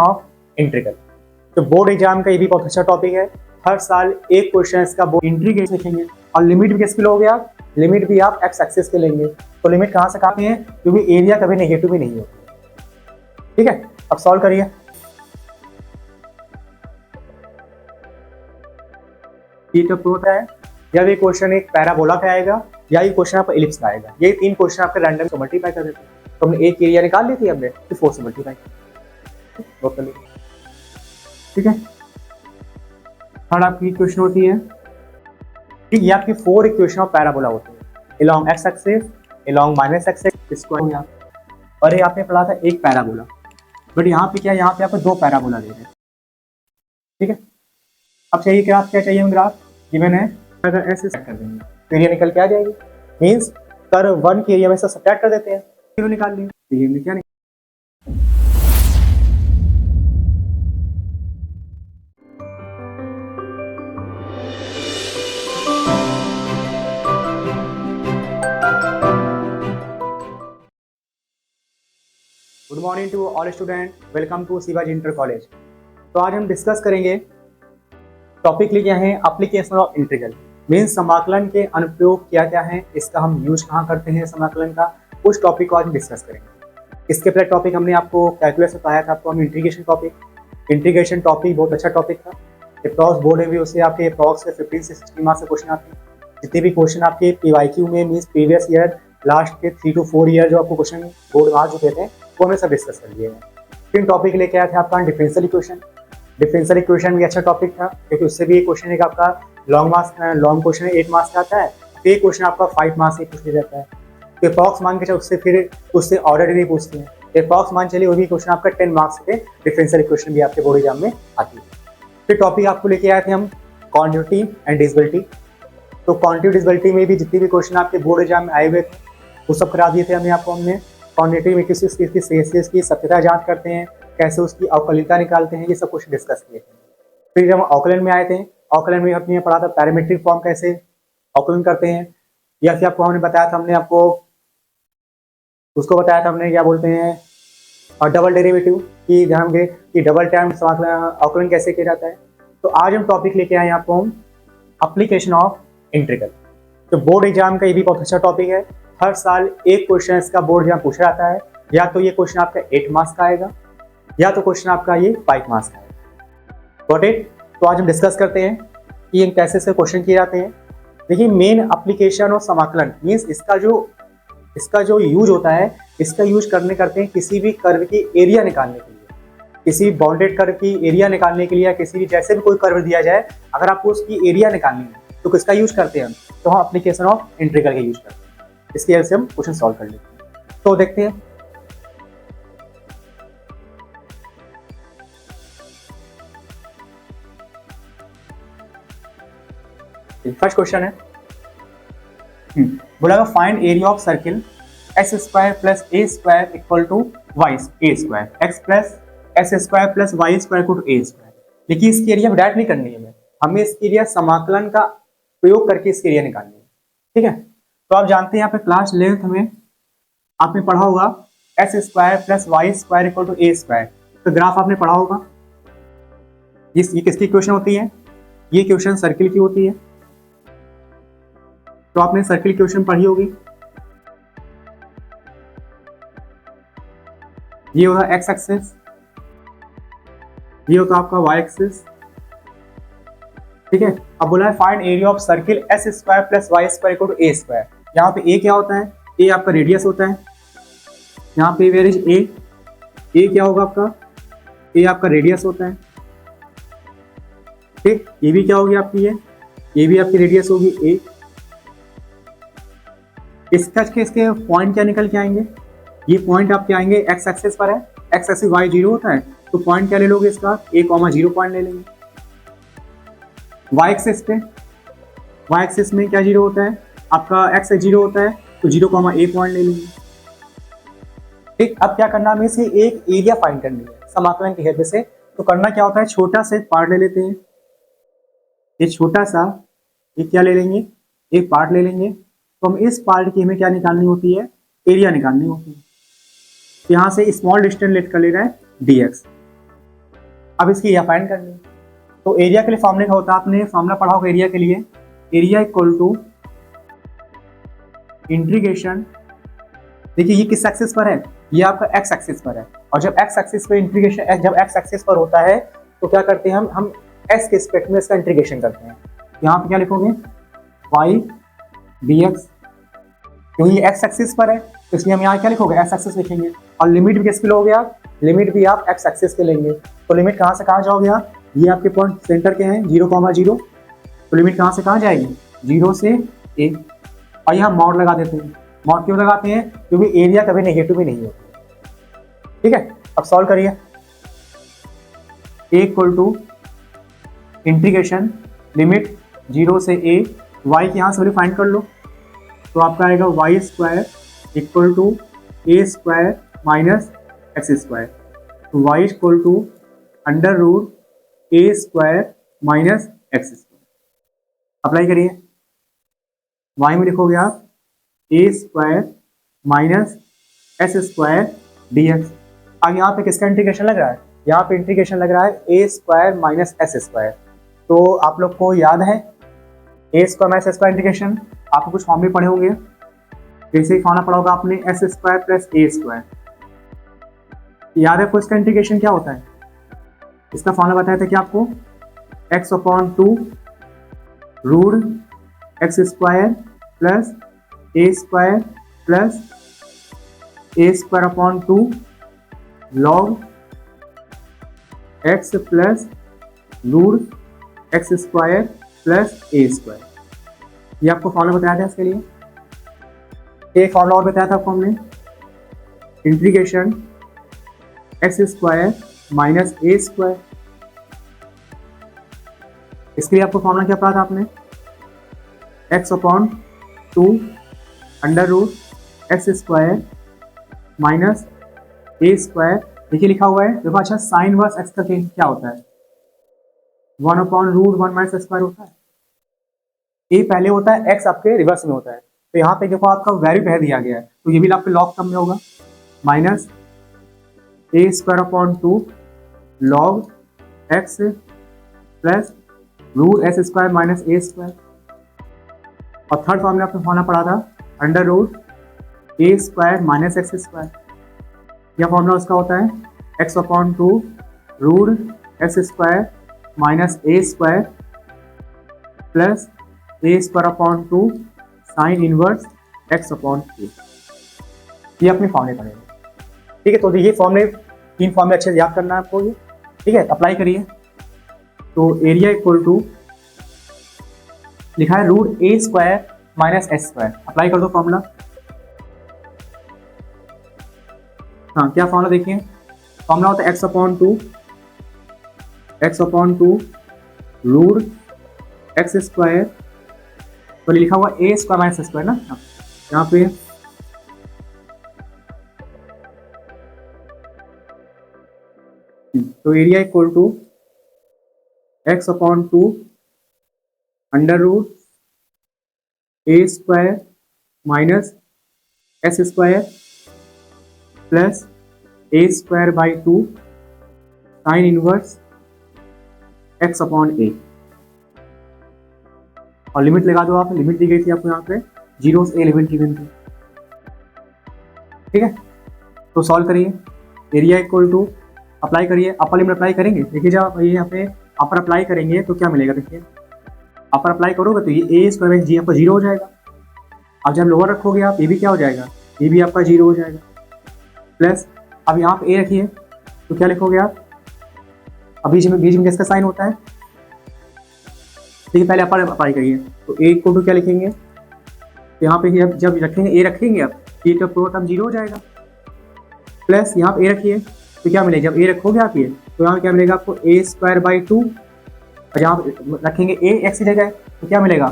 Of integral. तो board exam का ये भी बहुत अच्छा टॉपिक है। हर साल एक क्वेश्चन इसका बोर्ड इंटीग्रेशन लिखेंगे और लिमिट भी किसके लोगे आप, लिमिट भी आप एक्स एक्सिस के लेंगे। तो लिमिट कहाँ से कहाँ है, क्योंकि एरिया कभी नेगेटिव भी नहीं होती। ठीक है, अब सॉल्व करिए। ये तो प्रूफ है, या ये क्वेश्चन एक पैराबोला का आएगा या ये क्वेश्चन आपका इलिप्स का आएगा। ये तीन क्वेश्चन आपके रैंडम से मल्टीप्लाई कर देते हैं। तो हमने एक एरिया निकाल ली थी, हमने फिर 4 से मल्टीप्लाई कर। ठीक है, थर्ड आपकी इक्वेशन होती है, ठीक, ये आपकी 4 इक्वेशन ऑफ पैराबोला होती है। Along x axis, along minus x axis square. और ये आपने पढ़ा था एक पैराबोला, बट यहाँ पे क्या, यहाँ पे आपको 2 पैराबोला दे रहे हैं। ठीक है, अब चाहिए ग्राफ, क्या चाहिए, ग्राफ गिवन है, अगर ऐसे सेट कर देंगे तो एरिया निकल के आ जाएगी। मींस कर्व 1 के एरिया में से सब्ट्रैक्ट कर देते हैं, तो निकाल लेंगे, तो ये क्या नहीं। Good morning to all student, welcome to Shivaji Inter College. तो आज हम डिस्कस करेंगे, टॉपिक लिखे हैं एप्लीकेशन ऑफ इंटीग्रल। मीन्स समाकलन के अनुप्रयोग क्या क्या हैं, इसका हम यूज कहाँ करते हैं समाकलन का, उस टॉपिक को आज हम डिस्कस करेंगे। इसके पहले टॉपिक हमने आपको कैलकुलस बताया था, आपको हम इंटीग्रेशन टॉपिक बहुत अच्छा टॉपिक था। अप्रॉक्स बोर्ड में भी उससे आपके अप्रॉक्स 15 से 16 मार्क्स से क्वेश्चन आते हैं। जितने भी क्वेश्चन आपके PYQ में मीन्स प्रीवियस ईयर लास्ट के 3 to 4 ईयर जो आपको क्वेश्चन बोर्ड आ चुके थे वो हमने सब डिस्कस कर लिए हैं। फिर टॉपिक लेके आए थे आपका डिफरेंशियल इक्वेशन भी अच्छा टॉपिक था, क्योंकि उससे भी एक क्वेश्चन एक आपका लॉन्ग क्वेश्चन 8 मार्क्स का आता है, फिर क्वेश्चन आपका 5 मार्क्स से पूछ लिया जाता है। तो अप्रॉक्स मान के उससे फिर उससे ऑर्डर भी पूछते हैं, अप्रॉक्स मान चलिए वो भी क्वेश्चन आपका 10 मार्क्स पे डिफरेंशियल इक्वेशन भी आपके बोर्ड एग्जाम में आती है। फिर टॉपिक आपको लेके आए थे हम क्वांटिटी एंड डिविजिबिलिटी। तो क्वांटिटी डिविजिबिलिटी में भी जितने भी क्वेश्चन आपके बोर्ड एग्जाम में आए हुए थे वो सब करा दिए थे हमने क्वांटिटी में किसी चीज़ की सेल्सियस की सत्यता जांच करते हैं, कैसे उसकी अवकलिता निकालते हैं, ये सब कुछ डिस्कस किए थे। फिर जब हम अवकलन में आए थे, अवकलन में हमने पढ़ा था पैरामीट्रिक फॉर्म कैसे अवकलन करते हैं, या फिर आपको हमने बताया था, हमने आपको उसको बताया था, हमने क्या बोलते हैं और डबल डेरिवेटिव की ध्यान दें कि डबल टाइम अवकलन कैसे किया जाता है। तो आज हम टॉपिक लेके आए आपको हम एप्लीकेशन ऑफ इंटीग्रल। तो बोर्ड एग्जाम का ये भी बहुत अच्छा टॉपिक है। हर साल एक क्वेश्चन इसका बोर्ड एग्जाम पूछा जाता है, या तो ये क्वेश्चन आपका 8 मार्क्स का आएगा या तो क्वेश्चन आपका ये 5 मार्क्स का आएगा। Got it. तो आज हम डिस्कस करते हैं कि ये कैसे से क्वेश्चन किए जाते हैं। देखिए, मेन एप्लीकेशन और समाकलन मीन्स इसका जो यूज होता है, इसका यूज करते हैं किसी भी कर्व की एरिया निकालने के लिए, किसी बाउंडेड कर्व की एरिया निकालने के लिए, या किसी भी जैसे भी कोई कर्व दिया जाए अगर आपको उसकी एरिया निकालनी है तो किसका यूज करते हैं हम, तो हम एप्लीकेशन ऑफ इंटीग्रल का यूज करते हैं। इसकी वजह से हम क्वेश्चन सॉल्व कर लेते हैं। तो देखते हैं, फर्स्ट क्वेश्चन है, बोला find area of circle x square plus A square equal to y a square, x plus s square plus y square equal to A square. देखिए, इसकी एरिया डायरेक्ट नहीं करनी है, हमें इसकी एरिया समाकलन का प्रयोग करके इसकी एरिया निकालनी है। ठीक है, तो आप जानते हैं यहाँ पे क्लास 11th में आपने पढ़ा होगा s square plus y square equal to A square. तो ग्राफ आपने पढ़ा होगा, ये किसकी इक्वेशन होती है, ये इक्वेशन सर्किल की होती है। तो आपने सर्किल इक्वेशन पढ़ी होगी, ये होगा एक्स एक्सिस, ये होगा आपका वाई एक्सिस। ठीक है, अब बोला है find area of circle s square plus y square equal to A square. यहाँ पे ए क्या होता है, ए आपका रेडियस होता है, यहाँ पे वेयर इज ए क्या होगा आपका, ए आपका रेडियस होता है। ठीक, ये भी क्या होगी आपकी, ये भी आपकी रेडियस होगी ए। इसके पॉइंट क्या निकल के आएंगे, ये पॉइंट आपके आएंगे एक्स एक्सिस पर है, एक्स एक्सिस वाई 0 होता है, तो पॉइंट क्या ले लोगे इसका, a,0 पॉइंट ले लेंगे। वाई एक्सिस में क्या 0 होता है आपका, एक्स 0 होता है, तो 0,a पॉइंट ले लेंगे। ठीक, अब क्या करना है, इसे एक एरिया फाइंड करनी है समाकलन की हेल्प से। तो करना क्या होता है, छोटा सा एक पार्ट ले लेते हैं, ये छोटा सा एक क्या ले लेंगे, एक पार्ट ले लेंगे। तो हम इस पार्ट की हमें क्या निकालनी होती है, एरिया निकालनी होती है। यहाँ से स्मॉल डिस्टेंस लेट कर ले रहा है dx। अब इसकी एरिया फाइंड करनी है। तो एरिया के लिए फॉर्मूला क्या होता है, आपने फॉर्मूला पढ़ा होगा एरिया के लिए, एरिया इक्वल टू इंटीग्रेशन, देखिए ये किस एक्सिस पर है, ये आपका एक्स एक्सिस पर है, और जब एक्स एक्सिस पर इंटीग्रेशन, जब एक्स एक्सिस पर होता है तो क्या करते हैं हम एक्स के रिस्पेक्ट में इसका इंटीग्रेशन करते हैं। यहाँ पे क्या लिखोगे, वाई डी एक्स, क्योंकि ये एक्स एक्सिस पर है तो इसलिए हम यहाँ क्या लिखोगे, एक्स एक्सिस लिखेंगे। और लिमिट भी किसकी लोगे आप, लिमिट भी आप एक्स एक्सिस के लेंगे। तो लिमिट कहाँ से कहाँ जाओगे आप, ये आपके पॉइंट सेंटर के हैं 0,0, तो लिमिट कहाँ से कहाँ जाएगी, 0 से a। और यहाँ मॉड लगा देते हैं। मॉड क्यों लगाते हैं, क्योंकि एरिया कभी नेगेटिव भी नहीं होती। ठीक है, अब सॉल्व करिए। a equal to integration limit 0 से a, y की यहाँ से वैल्यू फाइंड कर लो, तो आपका आएगा Y square equal to A square minus X square. तो Y equal to under root A square minus X square. Apply करिए, वाई में लिखोगे आप A square minus S square D X. अब यहाँ पे किसका इंटीग्रेशन लग रहा है, यहाँ पे इंटीग्रेशन लग रहा है A square minus S square. तो आप लोग को याद है A square minus S square integration, आपको कुछ फॉर्म भी पढ़े होंगे, जैसे ही फॉर्मूला पढ़ा होगा आपने एस स्क्वायर प्लस ए स्क्वायर। याद है आपको इसका इंटीग्रेशन क्या होता है, इसका फॉर्मूला बताया था कि आपको X upon two root x square plus ए स्क्वायर प्लस ए square upon two log X plus root x square plus ए स्क्वायर। ये आपको फॉर्मूला बताया था इसके लिए। एक फॉर्मूला और बताया था आपको हमने, integration X square minus A square. इसके लिए आपको फॉर्मूला क्या पढ़ा था आपने, X upon two under root x square minus A square. देखिए लिखा हुआ है, देखो अच्छा साइन वर्स एक्स का क्या होता है, 1 अपॉन रूट 1 माइनस स्क्वायर होता है। ए पहले होता है, एक्स आपके रिवर्स में होता है। तो यहाँ पे देखो आपका वैल्यू पहले दिया गया है, तो ये भी आपके लॉग टर्म में होगा, minus A square upon two log X plus root S square minus A square. और थर्ड फॉर्मूला आपने फॉर्मूला पढ़ा था under root A square minus X square. यह फॉर्मूला उसका होता है x upon two root x square minus A square plus A square upon two sine inverse X upon A. ये अपने फॉर्मूले पढ़ेंगे। ठीक है, तो ये फॉर्मूले, तीन फॉर्मूले अच्छे से याद करना है आपको ये। ठीक है, अप्लाई करिए। तो एरिया इक्वल टू लिखा है root A square minus S square. Apply कर दो फॉर्मूला। हाँ, क्या फॉर्मूला देखिए, फॉर्मूला होता है x upon two root x square, तो लिखा हुआ ए स्क्वायर माइनस स्क्वायर ना, यहाँ पे तो area equal to X upon two under root A square minus S square plus A square by two sine inverse X upon A. और limit लगा दो आप, लिमिट दी गई थी आपको यहाँ पे 0 से a लिमिट दी गई थी। ठीक है, तो सॉल्व करिए। एरिया इक्वल टू अप्लाई करिए, अपर लिमिट अप्लाई करेंगे। देखिए जब ये यहाँ पे अपर अप्लाई करेंगे तो क्या मिलेगा, देखिए अपर अप्लाई करोगे तो ये ए स्क्वायर जी आपका 0 हो जाएगा। अब जब लोअर रखोगे आप, ये भी क्या हो जाएगा, ये भी आपका 0 हो जाएगा। प्लस अब यहाँ पे ए रखिए तो क्या लिखोगे आप, अब बीच में किसका साइन होता है, ठीक है, पहले अपर अप्लाई करिए। तो ए को क्या लिखेंगे, तो यहाँ पे जब रखेंगे ए रखेंगे आप, ये तो पूरा टर्म 0 हो जाएगा। प्लस यहाँ पे ए रखिए तो क्या मिलेगा, जब ए रखोगे आप ये, तो यहाँ क्या मिलेगा आपको ए स्क्वायर बाई टू, और यहाँ रखेंगे ए एक्स की जगह तो क्या मिलेगा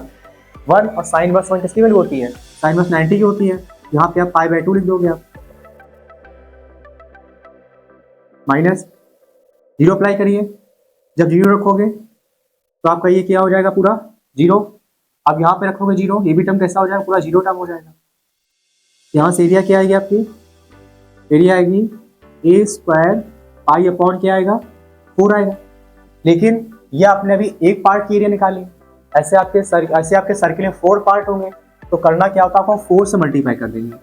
1, और साइन वर्स 1 किसकी वैल्यू होती है, साइन वर्स 90 की होती है। यहाँ पे आप पाई बाई 2 लिख दोगे आप, माइनस 0 अप्लाई करिए। जब 0 रखोगे तो आपका ये क्या हो जाएगा, पूरा 0। अब यहाँ पे रखोगे 0, ये भी टर्म कैसा हो जाएगा, पूरा 0 टर्म हो जाएगा। यहाँ से एरिया क्या आएगी आपकी, एरिया आएगी ए स्क्वायर पाई अपॉन क्या आएगा 4 आएगा। लेकिन ये आपने अभी एक पार्ट की एरिया निकाली, ऐसे आपके सर्किल में 4 पार्ट होंगे, तो करना क्या होता है, आपको 4 से मल्टीप्लाई कर देंगे।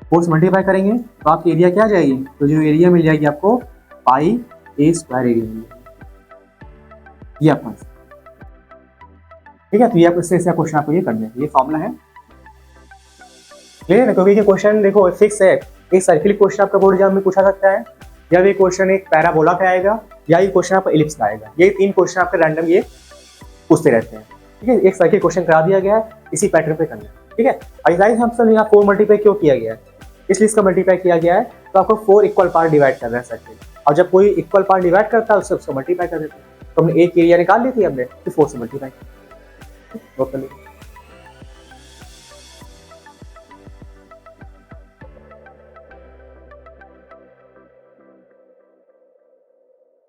4 से मल्टीप्लाई करेंगे तो आपकी एरिया क्या आ जाएगी, तो जो एरिया मिल जाएगी आपको पाई ए स्क्वायर एरिया मिल जाएगी। ये आपका, ठीक है। तो ये आप इससे क्वेश्चन आपको ये करना है, ये फॉर्मूला है, क्लियर है। क्योंकि ये क्वेश्चन देखो फिक्स है, एक सर्किल क्वेश्चन आपका बोर्ड एग्जाम में पूछा सकता है, या ये क्वेश्चन एक पैराबोला का आएगा, या ये क्वेश्चन आपका इलिप्स का आएगा। ये 3 क्वेश्चन आपके रैंडम ये पूछते रहते हैं, ठीक है। एक सर्किल क्वेश्चन करा दिया गया है, इसी पैटर्न पे करना है, ठीक है। अगला हम सब यहाँ 4 मल्टीप्लाई क्यों किया गया है, इसलिए इसका मल्टीप्लाई किया गया है, तो आपको 4 इक्वल पार्ट डिवाइड कर रहा है सर्किल, और जब कोई इक्वल पार्ट डिवाइड करता है उसको मल्टीप्लाई कर देते हैं। तो हमने एक एरिया निकाल ली थी हमने, फिर 4 से मल्टीप्लाई कर।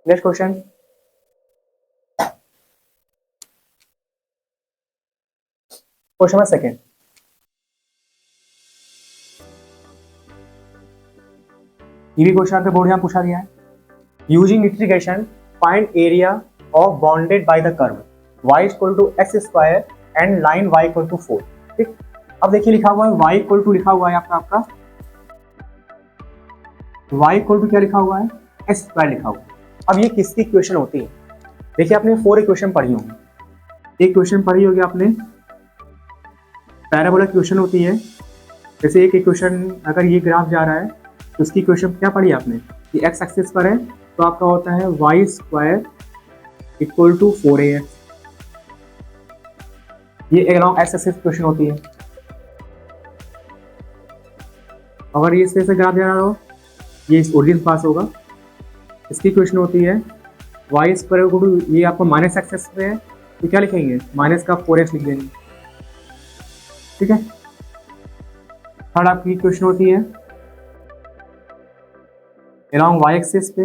Next question, question number second. ये भी क्वेश्चन आपके बोर्ड यहाँ पूछा गया है, using integration find area of bounded by the curve y equal to x square and line y equal to 4, ठीक। अब देखिए लिखा हुआ है y इक्वल टू, लिखा हुआ है आपका y इक्वल टू क्या लिखा हुआ है, एक्स स्क्वायर लिखा हुआ है। अब ये किसकी इक्वेशन होती है, देखिए आपने 4 इक्वेशन पढ़ी होंगी। एक क्वेश्चन पढ़ी होगी आपने, पैराबोला इक्वेशन होती है। जैसे एक इक्वेशन अगर ये ग्राफ जा रहा है तो उसकी इक्वेशन क्या पढ़ी आपने, ये एक्स एक्सिस पर है तो आपका होता है y square equal to 4ax, ये अलॉन्ग एक्स एक्सिस इक्वेशन होती है। अगर ये इस तरह से ग्राफ जा रहा हो, ये इस ओरिजिन पास होगा, इसकी इक्वेशन होती है वाई स्क्वायर इक्वल टू, ये आपको माइनस एक्सेस पे है तो क्या लिखेंगे, माइनस का 4x लिख देंगे, ठीक है। थर्ड आपकी इक्वेशन होती है अलॉन्ग y एक्सिस पे,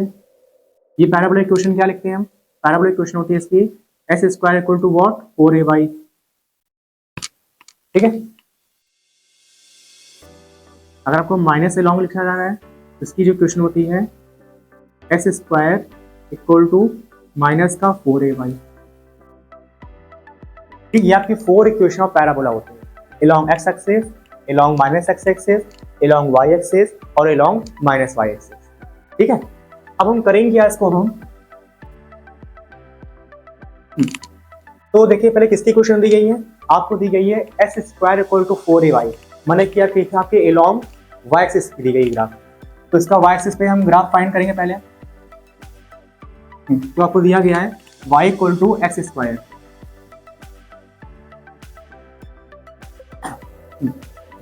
ये पैराबोलिक इक्वेशन क्या लिखते हैं हम, पैराबोलिक इक्वेशन होती है इसकी s square equal to what 4ay, ठीक है। अगर आपको माइनस से लॉन्ग लिखा जा रहा है तो इसकी जो इक्वेशन होती है x square equal to minus का 4ay, ठीक। ये आपकी 4 इक्वेशन ऑफ पैराबोला होते हैं, along x axis, along minus x axis, along y axis और अलॉन्ग माइनस वाई एक्सिस, ठीक है। अब हम करेंगे क्या इसको, हम तो देखिए पहले किसकी इक्वेशन दी गई है, आपको दी गई है x square equal to 4ay, मैंने क्या देखा आपके अलॉन्ग वाई एक्सिस दी गई ग्राफ, तो इसका वाई एक्सिस पे हम ग्राफ फाइंड करेंगे पहले। तो आपको दिया गया है y equal to x square,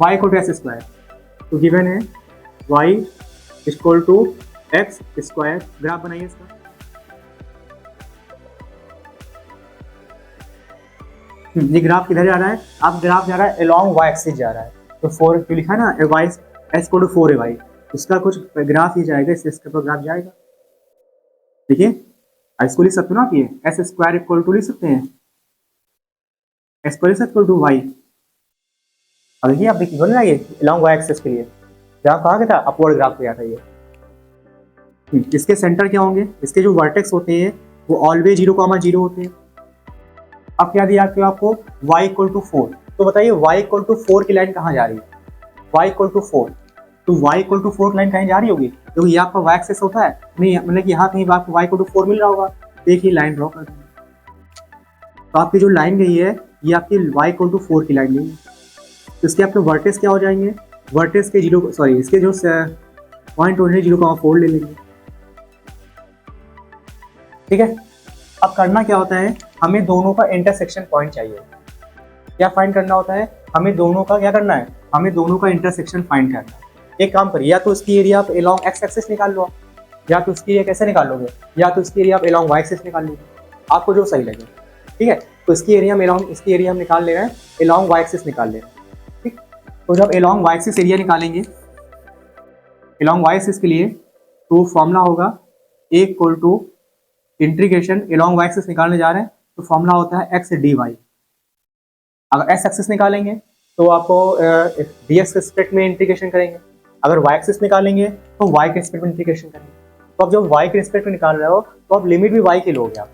y equal to x square, तो गिवन है y equal to x square. Graph बनाइए इसका, ये ग्राफ किधर जा रहा है, आप ग्राफ जा रहा है अलॉन्ग y एक्सिस जा रहा है, तो 4 क्यों लिखा है ना, y x equal to 4ay, इसका कुछ ग्राफ ही जाएगा, इसके ऊपर ग्राफ जाएगा, देखिए इसको लिख सकते हो ना, ये एस स्क्वायर इक्वल टू लिख सकते हैं x square equal to y. अब देखिए आप देखिए बोले ना, ये लॉन्ग वाई एक्सिस के लिए ग्राफ कहाँ गया था, अपवर्ड ग्राफ गया था ये। इसके सेंटर क्या होंगे, इसके जो वर्टेक्स होते हैं वो ऑलवेज 0,0 होते हैं। अब क्या दिया आपको y इक्वल टू 4, तो बताइए y इक्वल टू 4 की लाइन कहाँ जा रही है, y इक्वल टू 4, तो y इक्वल टू 4 की लाइन कहीं जा रही होगी, क्योंकि ये आपका y एक्सिस होता है, नहीं मतलब कि यहाँ कहीं आपको y इक्वल टू 4 मिल रहा होगा, देखिए लाइन ड्रॉ कर देंगे, तो आपकी जो लाइन गई है ये आपकी y इक्वल टू 4 की लाइन गई है, तो इसके आपके वर्टेक्स क्या हो जाएंगे, वर्टेक्स के इसके जो पॉइंट हो रहे 0,4 ले लेंगे, ठीक है। अब करना क्या होता है, हमें दोनों का इंटरसेक्शन पॉइंट चाहिए, क्या फाइंड करना होता है, हमें दोनों का क्या करना है, हमें दोनों का इंटरसेक्शन फाइंड करना है। एक काम करिए, या तो इसकी एरिया आप अलॉन्ग एक्स एक्सिस निकाल लो, या तो इसकी एरिया कैसे निकालोगे, या तो इसकी एरिया आप अलॉन्ग वाई एक्सिस निकाल लीजिए, आपको जो सही लगे, ठीक है। तो इसकी एरिया हम निकाल ले रहे हैं, अलॉन्ग वाई एक्सिस निकाल ले रहे हैं, ठीक। तो जब अलॉन्ग वाई एक्सिस एरिया निकालेंगे, अलॉन्ग वाई एक्सिस के लिए तो फॉर्मूला होगा a equal to integration along y axis निकालने जा रहे हैं तो फॉर्मूला होता है x dy। अगर x एक्सिस निकालेंगे तो आपको dx के रिस्पेक्ट में इंटीग्रेशन करेंगे, अगर y एक्सिस निकालेंगे तो y के रिस्पेक्ट में इंटीग्रेशन करेंगे, तो अब जब y के रिस्पेक्ट में निकाल रहे हो तो अब लिमिट भी y की लोगे आप।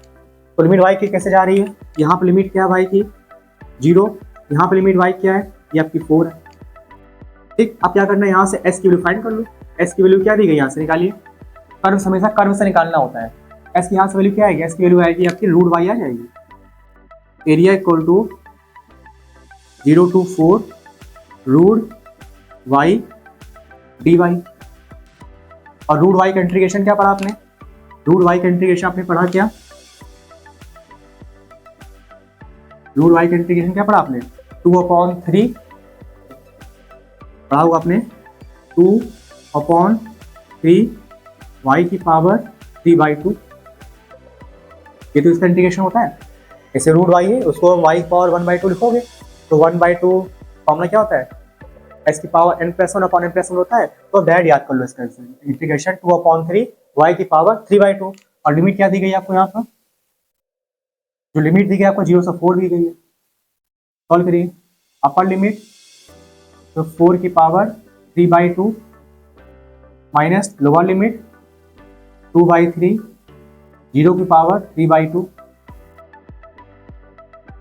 तो लिमिट y की कैसे जा रही है, यहाँ पे लिमिट क्या है y की 0, यहाँ पे लिमिट y क्या है, ये आपकी 4 है। ठीक, अब क्या करना है, यहाँ से s की वैल्यू फाइंड कर लो। s की वैल्यू क्या दी गई, यहाँ से निकालिए। कर्व हमेशा कर्व से निकालना होता है। s की यहाँ से वैल्यू क्या आएगी, s की वैल्यू आएगी आपकी रूट y आ जाएगी। Area equal to 0 to 4 root y dy। और रूट y का इंटीग्रेशन क्या पढ़ा आपने, रूट y का इंटीग्रेशन आपने पढ़ा क्या, रूट y का इंटीग्रेशन क्या पढ़ा आपने, 2/3 पढ़ा हुआ आपने, 2/3 y की पावर 3/2। ये तो इसका इंटीग्रेशन होता है। जैसे रूट y है उसको y की पावर 1/2 लिखोगे तो 1/2 फॉर्मूला क्या होता है, s की पावर n+1/n+1 होता है। तो दैट याद कर लो इसका इंटीग्रेशन 2/3 y की पावर 3/2। और लिमिट क्या दी गई है आपको, यहाँ पर जो लिमिट दी गई आपको 0 से 4 दी गई है। सॉल्व करिए, अपर लिमिट तो 4 की पावर 3/2 माइनस लोअर लिमिट 2/3 0 की पावर 3/2,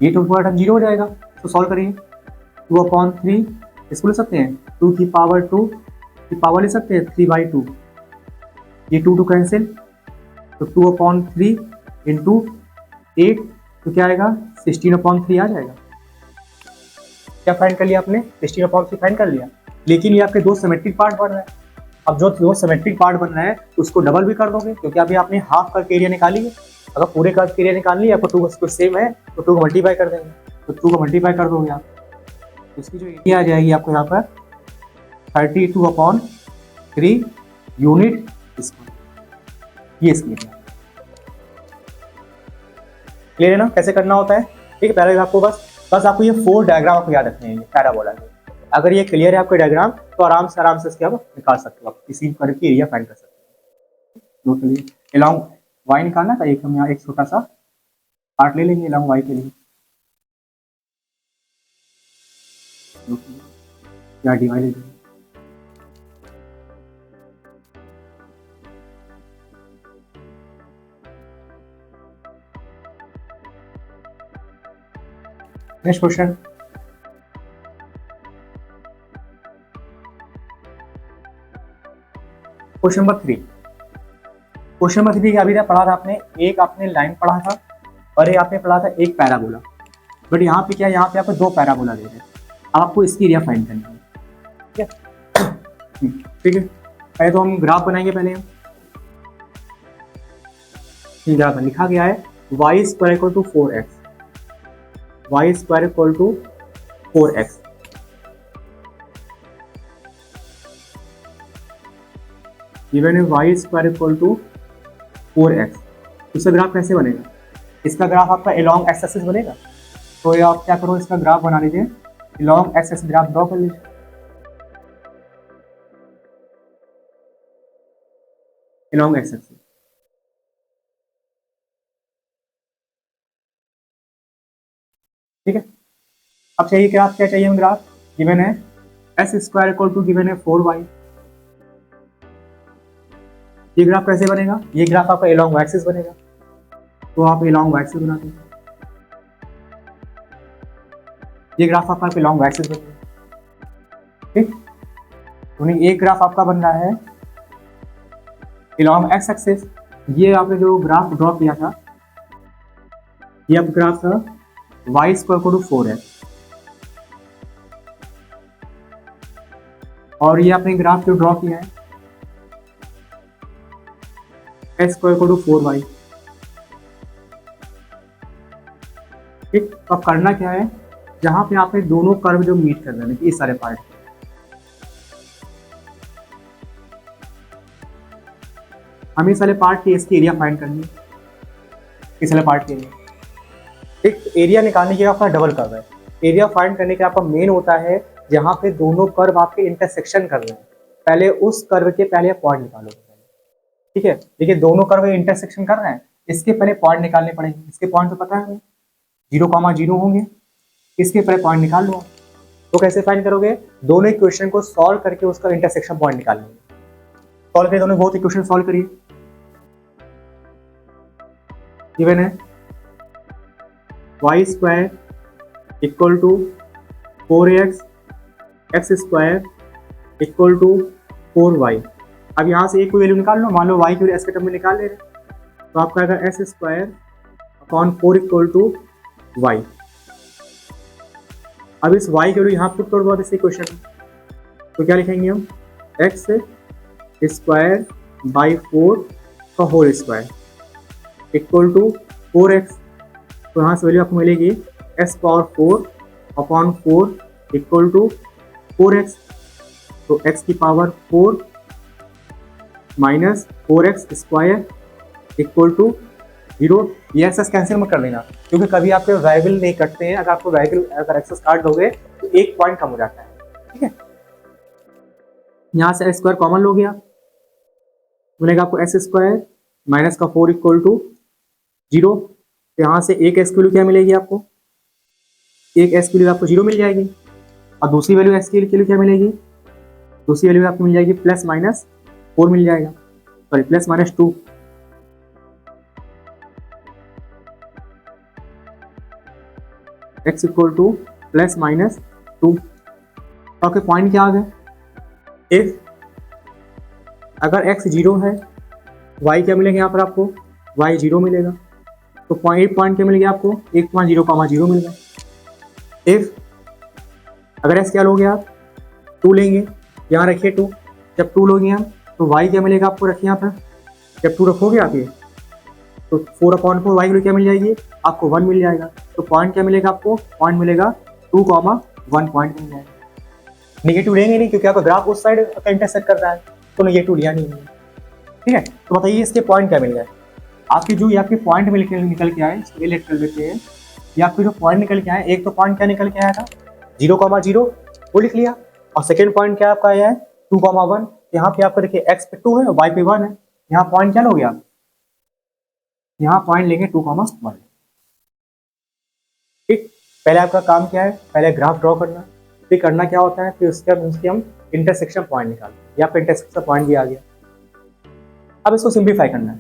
ये तो पूरा टर्म 0 हो जाएगा। तो सॉल्व करिए, 2/3 इसको ले सकते हैं 2 की पावर 2 की पावर ले सकते हैं 3/2, ये 2 कैंसिल, तो 2/3 इंटू 8 तो क्या आएगा 16/3 आ जाएगा। क्या फाइंड कर लिया आपने, 16/3 फाइंड कर लिया। लेकिन ये आपके दो सिमेट्रिक पार्ट बन रहा है। अब जो दो सिमेट्रिक पार्ट बन रहा है उसको डबल भी कर दोगे, क्योंकि अभी आपने हाफ कर्व एरिया निकाली है। अगर पूरे कर्व एरिया निकाल लिया आपको 2 सेम है तो 2 को मल्टीप्लाई कर देंगे, तो 2 को मल्टीप्लाई कर दोगे आप, उसकी जो एरिया आ जाएगी आपको यहाँ पर 32/3 यूनिट स्क्वायर। ये इसकी एरिया क्लियर है ना, कैसे करना होता है। ठीक है, पहले आपको बस आपको ये 4 डायग्राम आपको याद रखने हैं पैराबोला के। अगर ये क्लियर है आपको डायग्राम तो आराम से इसके आप निकाल सकते हो, आप किसी कर्व की एरिया फाइंड कर सकते हो। नोट करिए, अलॉन्ग y निकालना था, एक हम यहाँ एक छोटा सा पार्ट ले लेंगे अलॉन्ग y के लिए, या dy ले लेंगे। Next question, question number 3। Question number 3 अभी तक पढ़ा था आपने, एक आपने लाइन पढ़ा था और एक आपने पढ़ा था एक पैराबोला। बट यहाँ पे क्या, यहाँ पे आपको 2 पैराबोला दे रहे हैं, अब आपको इसकी एरिया फाइंड करनी है। ठीक है, पहले तो हम ग्राफ बनाएंगे। पहले ग्राफ में लिखा गया है y² = 4x, y² = 4x। Given है y² = 4x। इसका ग्राफ कैसे बनेगा, इसका ग्राफ आपका along x एक्सिस बनेगा। तो ये आप क्या करो, इसका ग्राफ बना लीजिए, along x axis graph draw कर लीजिए। along x एक्सिस, ठीक है। अब चाहिए ग्राफ, क्या चाहिए, ग्राफ गिवन है s² = गिवन है 4y। ये ग्राफ कैसे बनेगा, ये ग्राफ आपका along y एक्सिस बनेगा, तो आप along y एक्सिस बनाते हैं। ये ग्राफ आपका along y एक्सिस बनेगा, ठीक। तो एक ग्राफ आपका बन रहा है along x एक्सिस। ये आपने जो ग्राफ ड्रॉ किया था, ये आपका ग्राफ था y² = 4x, और ये आपने ग्राफ जो ड्रॉ किया है s² = 4y। ठीक, तो अब करना क्या है, जहां पे आपने दोनों कर्व जो मीट कर रहे हैं, इस सारे पार्ट, हमें सारे पार्ट की इसकी एरिया फाइंड करनी है, इस सारे पार्ट की एरिया। एक एरिया निकालने के आपका डबल कर्व है, एरिया फाइंड करने का आपका मेन होता है जहां पे दोनों कर्व आपके इंटरसेक्शन कर रहे हैं, पहले उस कर्व के पहले आप पॉइंट निकालोगे। ठीक है, देखिए दोनों कर्व इंटरसेक्शन कर रहे हैं, इसके पहले पॉइंट निकालने पड़ेंगे। इसके पॉइंट तो पता है हमें 0,0 होंगे, इसके पहले पॉइंट निकाल लो। तो कैसे फाइंड करोगे, दोनों इक्वेशन को सॉल्व करके उसका इंटरसेक्शन पॉइंट निकाल लेंगे। सॉल्व करिए, दोनों बहुत इक्वेशन सॉल्व करिए। गिवन है y square equal to 4x x square equal to 4y। अब यहाँ से एक कोई वैल्यू निकाल लो, मान लो y की वैल्यू s के टर्म में निकाल ले रहे हैं, तो आपका आएगा s square upon 4 equal to y. अब इस y की वैल्यू यहाँ पुट कर दो इस इक्वेशन में, तो क्या लिखेंगे हम एक्स स्क्वायर बाई 4 का whole square equal to 4x। तो यहाँ से वैल्यू आपको मिलेगी s power 4 upon 4 equal to 4x। तो x की power 4 minus 4x square equal to 0। ये एक्सेस कैंसिल मत कर लेना, क्योंकि कभी आपके वेरिएबल नहीं कटते हैं। अगर आपको वेरिएबल अगर एक्सेस काट दोगे तो एक पॉइंट कम हो जाता है, ठीक है। यहाँ से एक्स स्क्वायर कॉमन लो गया, मिलेगा आपको एस स्क्वायर माइनस का 4 इक्वल टू 0। तो यहाँ से एक एक्स की वैल्यू क्या मिलेगी आपको, एक एक्स की वैल्यू आपको 0 मिल जाएगी, और दूसरी वैल्यू एक्स की वैल्यू क्या मिलेगी, दूसरी वैल्यू आपको मिल जाएगी प्लस माइनस 4 मिल जाएगा, sorry plus minus 2। X equal two plus minus 2। Okay, point क्या आ गया, इफ अगर x 0 है, y क्या मिलेगा यहाँ पर आपको, y 0 मिलेगा, तो पॉइंट क्या मिलेगा आपको 1.0, 0 मिल गया। इफ अगर s क्या लोगे आप 2 लेंगे, यहाँ रखिए 2, जब 2 लोगे हम तो y क्या मिलेगा आपको, रखिए यहाँ पर, जब 2 रखोगे आप ये तो 4/4 y की क्या मिल जाएगी आपको 1 मिल जाएगा। तो पॉइंट क्या मिलेगा आपको, पॉइंट मिलेगा 2,1 पॉइंट मिल जाएगा। नेगेटिव लेंगे नहीं, क्योंकि आपका ग्राफ उस साइड का इंटरसेक्ट कर रहा है, तो नेगेटिव लिया नहीं है, ठीक है। तो बताइए इसके पॉइंट क्या मिल गए आपकी, जो ये आपके पॉइंट में निकल के आए, इसको लेट कर देते हैं। ये आपके जो पॉइंट निकल के आए, एक तो पॉइंट क्या निकल के आया था 0,0 वो लिख लिया, और सेकेंड पॉइंट क्या आपका आया है 2,1। यहाँ पे आपको देखिए x पे 2 है और y पे 1 है, यहाँ पॉइंट क्या लोगे आप, यहाँ पॉइंट लेंगे 2,1, ठीक। पहले आपका काम क्या है, पहले ग्राफ ड्रॉ करना, फिर करना क्या होता है, फिर उसके हम इंटरसेक्शन पॉइंट निकालें। यहाँ पे इंटरसेक्शन पॉइंट भी आ गया। अब इसको सिंप्लीफाई करना है,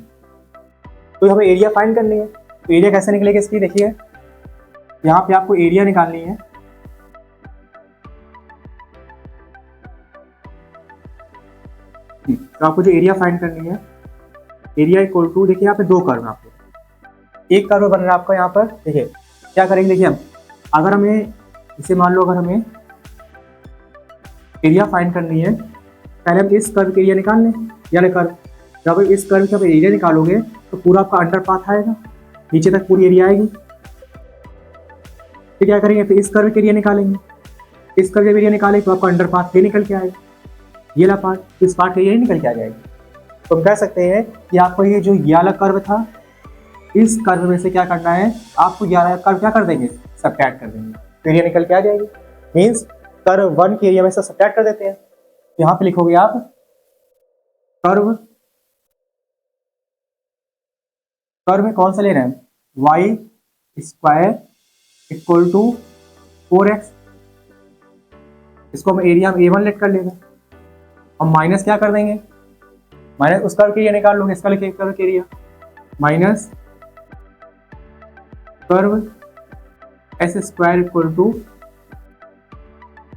तो हमें एरिया फाइंड करनी है। तो एरिया कैसे निकलेगी इसकी, देखिए यहाँ पे आपको एरिया निकालनी है। तो आपको जो एरिया फाइंड करनी है, एरिया इक्वल टू, देखिए यहाँ पे 2 कर्व है आपको, एक कर्व बन रहा है आपका यहाँ पर। देखिए क्या करेंगे, देखिए हम अगर हमें इसे मान लो, अगर हमें एरिया फाइंड करनी है, पहले हम इस कर्व के एरिया निकाल लें, यानी कर्व, जब इस कर्व का एरिया निकालोगे तो पूरा आपका अंडर पाथ आएगा, नीचे तक पूरी एरिया आएगी। फिर क्या करेंगे, फिर इस कर्व के एरिया निकालेंगे, इस कर्व के एरिया निकालेंगे तो आपका अंडर पाथ ये निकल के आएगा, ये वाला पार्ट, इस पार्ट का एरिया निकल के आ जाएगा। तो हम कह सकते हैं कि आपको ये जो ये वाला कर्व था, इस कर्व में से क्या करना है आपको, ये वाला कर्व क्या कर देंगे, सब्ट्रैक्ट कर देंगे, तो एरिया निकल के आ जाएगी। मीन्स कर्व 1 के एरिया में से सब्ट्रैक्ट कर देते हैं। तो यहाँ पे लिखोगे आप कर्व में कौन सा ले रहे हैं, Y square equal to 4x, इसको हम एरिया में A1 लेट कर लेंगे, हम माइनस क्या कर देंगे, माइनस उस कर्व के एरिया निकाल लोगे, इसका लिखिए कर्व के area minus curve s square equal to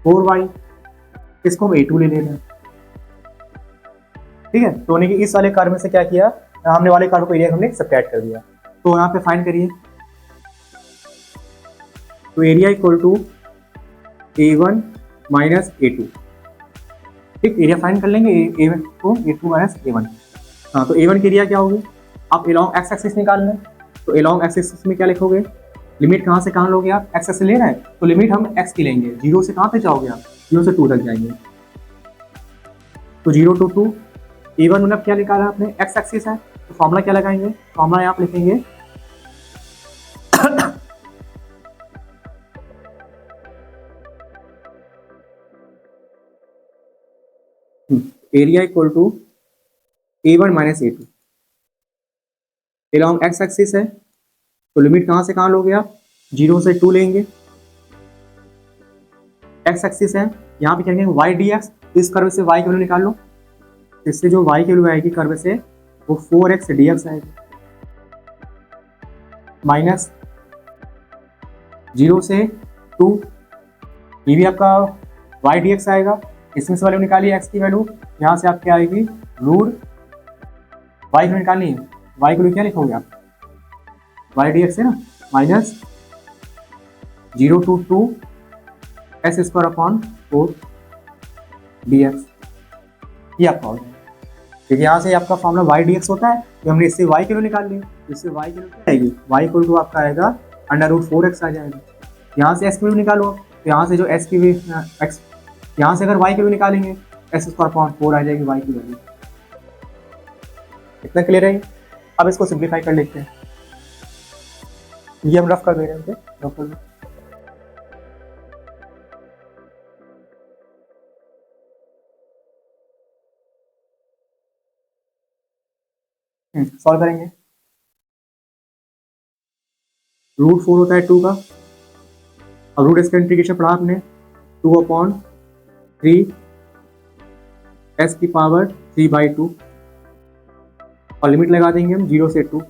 4y, इसको हम A2 ले लेना, ठीक है। तो कि इस वाले कर्व में से क्या किया, हमने वाले कर्व को एरिया हमने सब्ट्रैक्ट कर दिया। तो यहाँ पे फाइंड करिए, तो area equal to A1 minus A2, ठीक। एरिया फाइंड कर लेंगे A1 को, A2 माइनस A1। हाँ, तो A1 की एरिया क्या होगी, आप एलॉन्ग एक्स एक्सिस निकाल लें, तो एलॉन्ग एक्स एक्सिस में क्या लिखोगे, लिमिट कहाँ से कहाँ लोगे आप, एक्स एक्सिस ले रहे हैं तो लिमिट हम एक्स की लेंगे, 0 से कहाँ पे जाओगे आप, 0 से 2 तक जाएंगे, तो 0 to 2। A1 मतलब क्या निकाला आपने, एक्स एक्सिस है, तो फॉर्मूला क्या लगाएंगे, फॉर्मूला यहाँ पे लिखेंगे area equal to A1 minus A2, along x axis है, तो लिमिट कहाँ से कहाँ लोगे आप, 0 से 2 लेंगे, एक्स एक्सिस है, यहाँ पे कहेंगे y dx, इस कर्व से y की वैल्यू निकाल लो, इससे जो y की वैल्यू आएगी कर्व से वो 4x dx आएगी, माइनस 0 से 2, ये भी आपका वाई डी एक्स आएगा। इसमें से वैल्यू निकालिए एक्स की वैल्यू, यहाँ से आपकी आएगी रूट वाई को निकालनी है, वाई को क्या लिखोगे आप, वाई डी एक्स है ना, minus 0 to 2 S square upon 4 D x, ये आपका हो जाएगा। क्योंकि यहाँ से आपका फॉर्मूला वाई डी एक्स होता है, तो हमने इससे वाई की वैल्यू निकाल ली, इससे वाई की वैल्यू क्या आएगी, वाई इक्वल टू आपका आएगा अंडर रूट 4x आ जाएगा। यहाँ से एस की वैल्यू निकालो, तो यहाँ से जो एस की एक्स, यहाँ से अगर वाई की वैल्यू निकालेंगे एस स्क्वायर अपॉन 4 आ जाएगी वाई की वैल्यू। इतना क्लियर है। अब इसको सिंप्लीफाई कर लेते हैं, ये हम रफ कर दे रहे हैं, रफ कर सॉल्व करेंगे। रूट 4 होता है 2 का, अब रूट इसका इंटीग्रेशन पढ़ा आपने 2/3 एस की पावर 3/2 और लिमिट लगा देंगे हम 0 से 2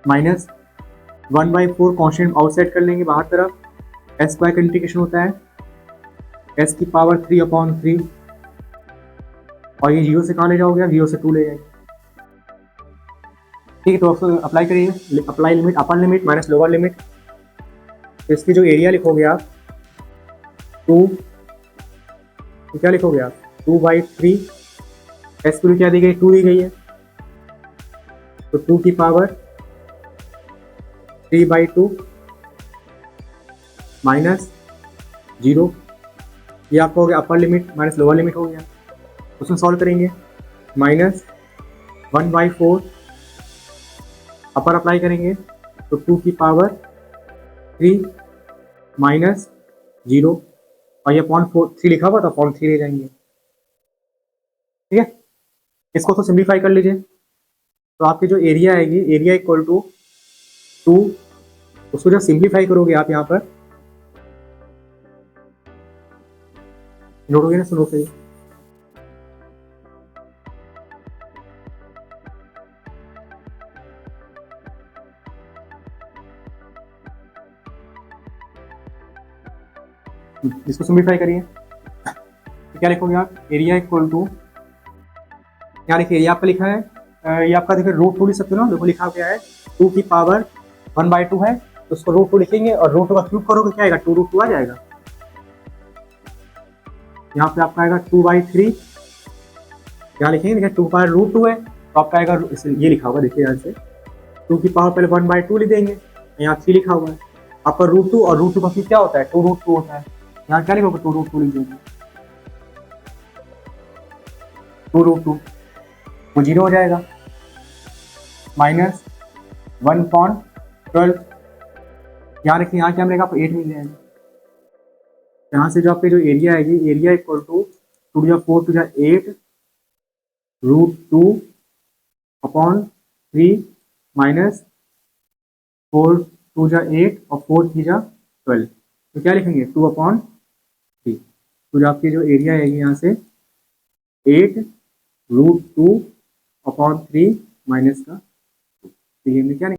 माइनस 1/4 कॉन्स्टेंट आउटसाइड कर लेंगे बाहर तरफ, एस स्क्वायर का इंटीग्रेशन होता है एस की पावर 3/3 और ये 0 से कहाँ ले जाओगे, 0 से 2 ले जाएंगे। ठीक है, तो आपको अप्लाई करिए, apply limit upper limit minus lower limit. तो इसकी जो एरिया लिखोगे आप 2, तो क्या लिखोगे आप 2/3, एस की क्या दी गई 2 दी गई है, तो 2 की पावर 3/2 माइनस 0, ये आपका हो गया upper limit minus lower limit हो गया। उसमें सॉल्व करेंगे, माइनस 1/4 अपर अप्लाई करेंगे तो 2 की पावर 3 माइनस 0 और ये अपॉन 3 लिखा हुआ तो अपॉन 3 ले जाएंगे। ठीक है, इसको तो सिंप्लीफाई कर लीजिए, तो आपकी जो एरिया आएगी, एरिया इक्वल टू 2, उसको जब सिंप्लीफाई करोगे आप यहाँ पर नोटोगे ना, सुनो सही, इसको सिंप्लीफाई करिए, तो क्या लिखोगे आप, एरिया इक्वल टू, यहाँ लिखिए एरिया आपका लिखा है, ये आपका देखिए रूट 2 लिख सकते हो ना, देखो लिखा क्या है 2 की पावर 1/2 है, तो उसको रूट 2 लिखेंगे और रूट 2 का क्यूब करोगे क्या आएगा 2√2 आ जाएगा। यहाँ पे आपका आएगा 2/3, यहाँ लिखेंगे देखिए 2 पावर रूट 2 है तो आपका आएगा ये लिखा होगा, देखिए यहाँ से 2 की पावर पहले 1/2 लिख देंगे, यहाँ 3 लिखा हुआ है आपका रूट 2, और रूट 2 का क्यूब क्या होता है 2√2 होता है, यहाँ क्या लिखोगे 2√2 लिख देंगे, 2√2 वो 0 हो जाएगा, माइनस 1/12, यहाँ रखिए, यहाँ क्या मिलेगा आपको 8 मिल जाएगा। यहाँ से जो आपकी जो एरिया आएगी, area equal to 2 × 4 × 8 √2 upon 3 minus 4 2 × 8 और 4 3 × 12, तो क्या लिखेंगे 2/3, तो जो आपकी जो एरिया आएगी यहाँ से 8 √2 अपॉन 3 माइनस का 2, तो ये क्या